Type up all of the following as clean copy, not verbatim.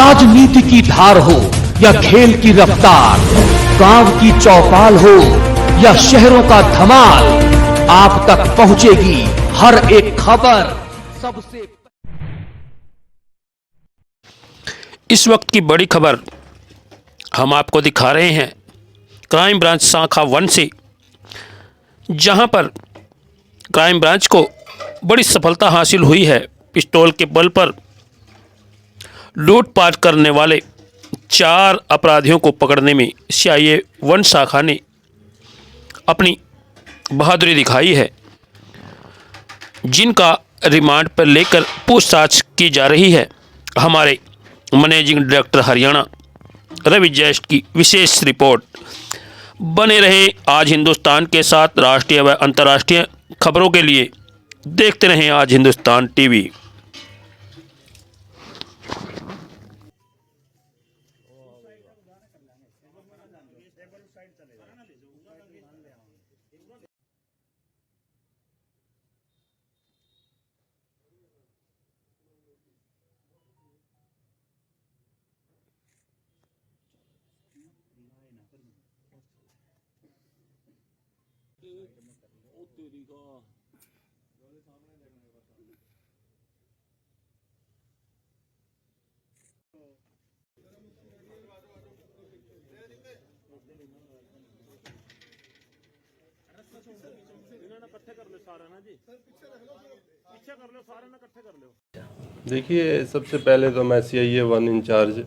राजनीति की धार हो या खेल की रफ्तार, गांव की चौपाल हो या शहरों का धमाल, आप तक पहुंचेगी हर एक खबर सबसे। इस वक्त की बड़ी खबर हम आपको दिखा रहे हैं क्राइम ब्रांच शाखा 1 से, जहां पर क्राइम ब्रांच को बड़ी सफलता हासिल हुई है। पिस्तौल के बल पर लूटपाट करने वाले 4 अपराधियों को पकड़ने में CIA 1 शाखा ने अपनी बहादुरी दिखाई है, जिनका रिमांड पर लेकर पूछताछ की जा रही है। हमारे मैनेजिंग डायरेक्टर हरियाणा रवि जैस्ट की विशेष रिपोर्ट। बने रहे आज हिंदुस्तान के साथ। राष्ट्रीय व अंतर्राष्ट्रीय खबरों के लिए देखते रहें आज हिंदुस्तान TV। देखिए, सबसे पहले तो मैं CIA 1 इंचार्ज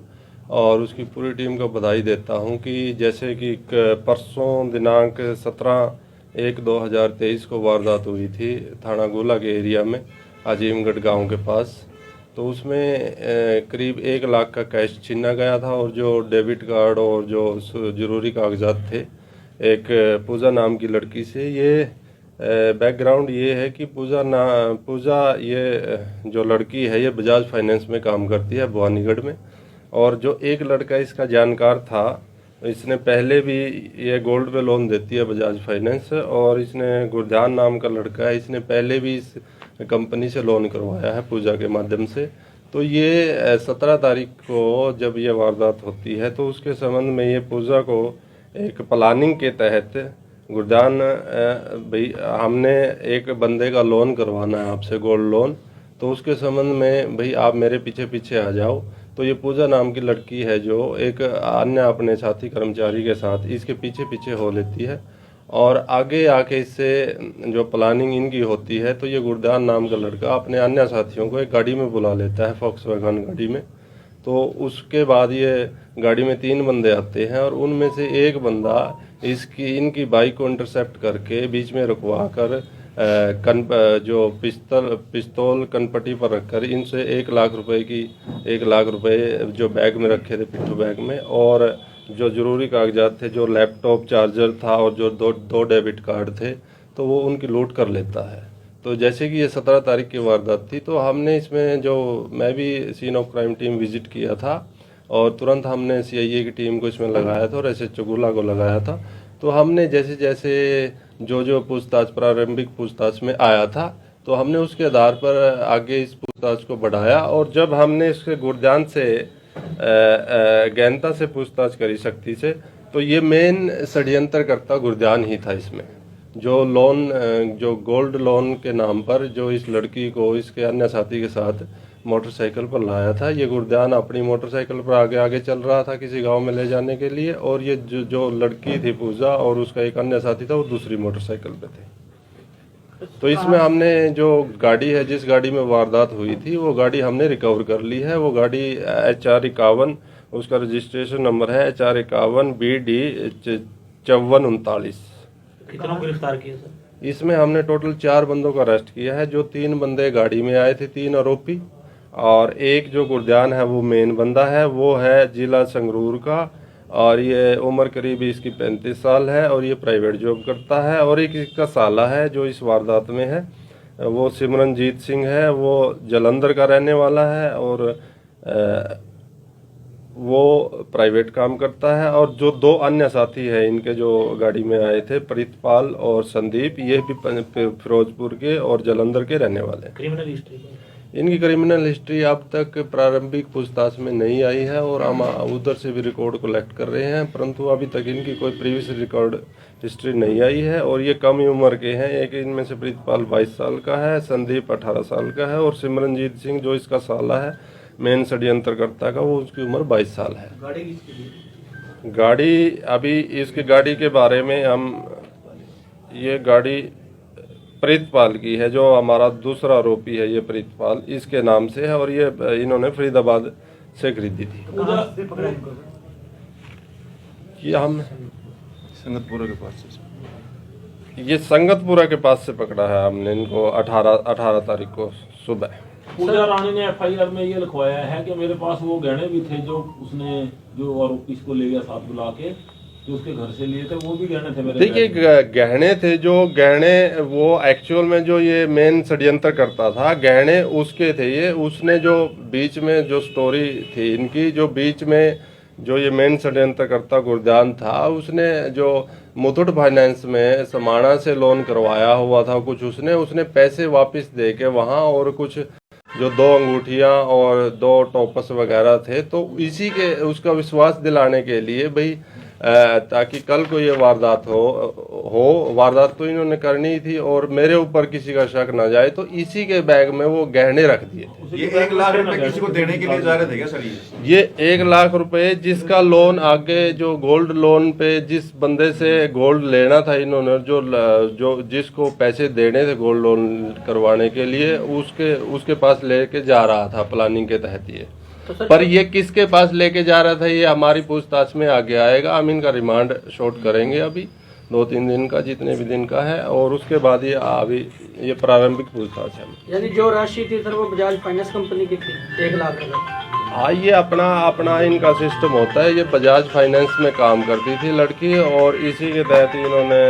और उसकी पूरी टीम को बधाई देता हूं कि जैसे कि परसों दिनांक 17/1/2023 को वारदात हुई थी थाना गोला के एरिया में अजीमगढ़ गांव के पास। तो उसमें करीब 1 लाख का कैश छीना गया था और जो डेबिट कार्ड और जो ज़रूरी कागजात थे एक पूजा नाम की लड़की से। ये बैकग्राउंड ये है कि पूजा ये जो लड़की है ये बजाज फाइनेंस में काम करती है भवानीगढ़ में। और जो एक लड़का इसका जानकार था, इसने पहले भी ये गोल्ड पे लोन देती है बजाज फाइनेंस, और इसने गुरजान नाम का लड़का है, इसने पहले भी इस कंपनी से लोन करवाया है पूजा के माध्यम से। तो ये 17 तारीख को जब ये वारदात होती है तो उसके संबंध में ये पूजा को एक प्लानिंग के तहत गुरजान भाई हमने एक बंदे का लोन करवाना है आपसे गोल्ड लोन, तो उसके संबंध में भाई आप मेरे पीछे पीछे आ जाओ। तो ये पूजा नाम की लड़की है जो एक अन्य अपने साथी कर्मचारी के साथ इसके पीछे पीछे हो लेती है और आगे आके इससे जो प्लानिंग इनकी होती है तो ये गुरजान नाम का लड़का अपने अन्य साथियों को एक गाड़ी में बुला लेता है, फॉक्सवैगन गाड़ी में। तो उसके बाद ये गाड़ी में 3 बंदे आते हैं और उनमें से एक बंदा इनकी बाइक को इंटरसेप्ट करके बीच में रुकवा कर जो पिस्तौल कनपट्टी पर रखकर इनसे 1 लाख रुपए जो बैग में रखे थे पिट्ठू बैग में, और जो ज़रूरी कागजात थे, जो लैपटॉप चार्जर था और जो दो डेबिट कार्ड थे, तो वो उनकी लूट कर लेता है। तो जैसे कि ये 17 तारीख की वारदात थी तो हमने इसमें मैं भी scene of crime team visit किया था और तुरंत हमने CIA की टीम को इसमें लगाया था और SHO गोला को लगाया था। तो हमने जैसे जैसे जो पूछताछ प्रारंभिक पूछताछ में आया था तो हमने उसके आधार पर आगे इस पूछताछ को बढ़ाया, और जब हमने इसके गुरजान से गहनता से पूछताछ करी सख्ती से, तो ये मेन षड्यंत्रकर्ता गुरजान ही था। इसमें जो गोल्ड लोन के नाम पर जो इस लड़की को इसके अन्य साथी के साथ मोटरसाइकिल पर लाया था, ये गुरजान अपनी मोटरसाइकिल पर आगे चल रहा था किसी गांव में ले जाने के लिए, और ये जो लड़की थी पूजा और उसका एक अन्य साथी था वो दूसरी मोटरसाइकिल पे थे। तो इसमें हमने जो गाड़ी है, जिस गाड़ी में वारदात हुई थी, वो गाड़ी हमने रिकवर कर ली है। वो गाड़ी HR51, उसका रजिस्ट्रेशन नंबर है HR51 BD 5439। कितनों को गिरफ्तार किया सर? इसमें हमने टोटल 4 बंदों को अरेस्ट किया है। जो 3 बंदे गाड़ी में आए थे, 3 आरोपी, और एक जो गुरजान है वो मेन बंदा है, वो है जिला संगरूर का, और ये उम्र करीब इसकी 35 साल है और ये प्राइवेट जॉब करता है। और एक इसका साला है जो इस वारदात में है, वो सिमरनजीत सिंह है, वो जलंधर का रहने वाला है और वो प्राइवेट काम करता है। और जो 2 अन्य साथी हैं इनके जो गाड़ी में आए थे, प्रीतपाल और संदीप, ये भी फिरोजपुर के और जलंधर के रहने वाले हैं। क्रिमिनल हिस्ट्री इनकी क्रिमिनल हिस्ट्री अब तक प्रारंभिक पूछताछ में नहीं आई है और हम उधर से भी रिकॉर्ड कलेक्ट कर रहे हैं, परंतु अभी तक इनकी कोई प्रीवियस रिकॉर्ड हिस्ट्री नहीं आई है और ये कम ही उम्र के हैं। एक इनमें से प्रीतपाल 22 साल का है, संदीप 18 साल का है और सिमरनजीत सिंह जो इसका साला है मेन षड्यंत्रकर्ता का, वो उसकी उम्र 22 साल है। गाड़ी अभी इसकी गाड़ी के बारे में ये गाड़ी प्रीतपाल की है, जो हमारा दूसरा आरोपी है, ये प्रीतपाल इसके नाम से है और ये इन्होंने फरीदाबाद से खरीदी थी। ये हम संगतपुरा के पास से, ये संगतपुरा के पास से पकड़ा है हमने इनको 18 तारीख को सुबह। पूजा रानी ने एफआईआर में ये लिखवाया है कि मेरे पास वो गहने भी थे जो उसने जो आरोपी इसको ले गया साथ बुला के, जो उसके घर से लिए थे, वो भी गहने थे मेरे। देखिए गहने थे, जो गहने वो एक्चुअल में जो ये मेन षड्यंत्र करता था, गहने उसके थे। ये उसने जो बीच में जो स्टोरी थी इनकी, जो बीच में जो ये मेन षड्यंत्र करता गुरजान था, उसने जो मुथूट फाइनेंस में समाणा से लोन करवाया हुआ था कुछ, उसने पैसे वापस दे के वहाँ, और कुछ जो 2 अंगूठियाँ और 2 टॉपस वगैरह थे, तो इसी के उसका विश्वास दिलाने के लिए भाई ताकि कल को ये वारदात वारदात तो इन्होंने करनी थी और मेरे ऊपर किसी का शक ना जाए, तो इसी के बैग में वो गहने रख दिए थे। ये 1 लाख रुपए किसी को देने के लिए जा रहे थे क्या सर? ये 1 लाख रुपए जिसका लोन आगे जो गोल्ड लोन पे जिस बंदे से गोल्ड लेना था इन्होंने, जो जिसको पैसे देने थे गोल्ड लोन करवाने के लिए, उसके पास लेके जा रहा था प्लानिंग के तहत ये। पर ये किसके पास लेके जा रहा था ये हमारी पूछताछ में आगे आएगा। हम इनका रिमांड शॉर्ट करेंगे अभी 2-3 दिन का, जितने भी दिन का है, और उसके बाद ये अभी ये प्रारंभिक पूछताछ है। यानी जो राशि थी सर वो बजाज फाइनेंस कंपनी की थी 1 लाख रुपए। हाँ, ये अपना इनका सिस्टम होता है। ये बजाज फाइनेंस में काम करती थी लड़की और इसी के तहत इन्होंने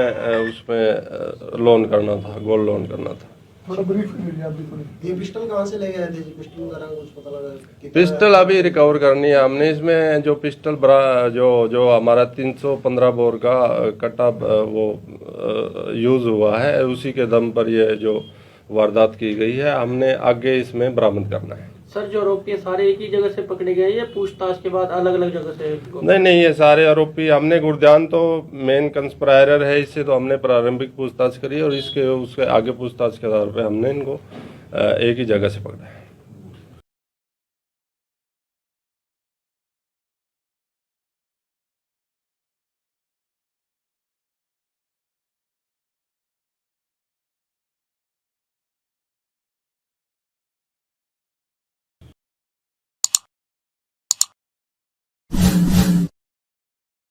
उसमें लोन करना था, गोल्ड लोन करना था। ये पिस्टल कहाँ से ले गए थे? पिस्टल वगैरह कुछ पता लगा? पिस्टल अभी रिकवर करनी है हमने। इसमें जो पिस्टल जो हमारा 315 बोर का कट्टा वो यूज हुआ है, उसी के दम पर ये जो वारदात की गई है, हमने आगे इसमें बरामद करना है। सर जो आरोपी है सारे एक ही जगह से पकड़े गए या पूछताछ के बाद अलग अलग जगह से? नहीं, ये सारे आरोपी हमने, गुरजान तो मेन कंस्पिराटर है, इससे तो हमने प्रारंभिक पूछताछ करी और उसके आगे पूछताछ के आधार पे हमने इनको एक ही जगह से पकड़ा है।